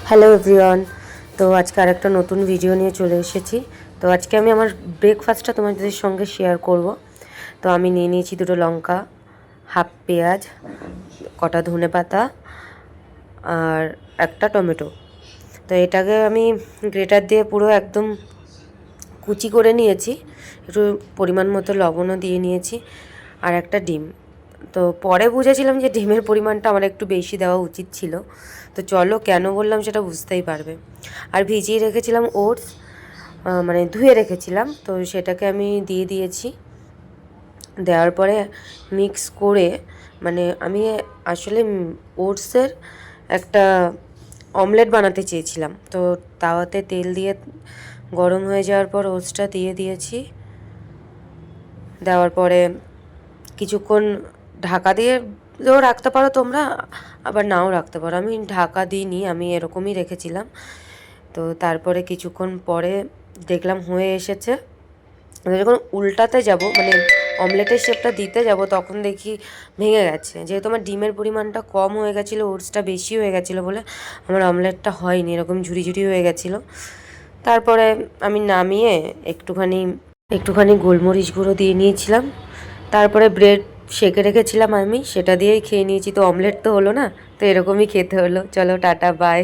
Hello everyone. তো আজকে আরেকটা নতুন ভিডিও নিয়ে চলে এসেছি। তো আজকে আমি আমার ব্রেকফাস্টটা তোমাদের সঙ্গে শেয়ার করব। তো আমি নিয়ে নিয়েছি 2টো লঙ্কা, হাফ পেঁয়াজ, কটা ধনেপাতা আর একটা টমেটো। তো এটাকে আমি গ্রেটার দিয়ে পুরো একদম কুচি করে নিয়েছি, একটু পরিমাণ মতো লবণও দিয়ে নিয়েছি, আর একটা ডিম। তো পরে বুঝেছিলাম যে ডিমের পরিমাণটা আমার একটু বেশি দেওয়া উচিত ছিল। তো চলো কেন বললাম সেটা বুঝতেই পারবে। আর ভিজিয়ে রেখেছিলাম ওটস, মানে ধুয়ে রেখেছিলাম, তো সেটাকে আমি দিয়ে দিয়েছি। দেওয়ার পরে মিক্স করে, মানে আমি আসলে ওটসের একটা অমলেট বানাতে চেয়েছিলাম। তো তাওয়াতে তেল দিয়ে গরম হয়ে যাওয়ার পর ওটসটা দিয়ে দিয়েছি। দেওয়ার পরে কিছুক্ষণ ঢাকা দিয়েও রাখতে পারো তোমরা, আবার নাও রাখতে পারো। আমি ঢাকা দিইনি, আমি এরকমই রেখেছিলাম। তো তারপরে কিছুক্ষণ পরে দেখলাম হয়ে এসেছে। যখন উল্টাতে যাব, মানে অমলেটের শেপটা দিতে যাব, তখন দেখি ভেঙে গেছে। যেহেতু আমার ডিমের পরিমাণটা কম হয়ে গেছিলো, ওটসটা বেশি হয়ে গেছিলো বলে আমার অমলেটটা হয়নি, এরকম ঝুরি ঝুরি হয়ে গেছিলো। তারপরে আমি নামিয়ে একটুখানি গোলমরিচ গুঁড়ো দিয়ে নিয়েছিলাম। তারপরে ব্রেড সেঁকে রেখেছিলাম আমি, সেটা দিয়েই খেয়ে নিয়েছি। তো অমলেট তো হলো না, তো এরকমই খেতে হলো। চলো টাটা, বাই।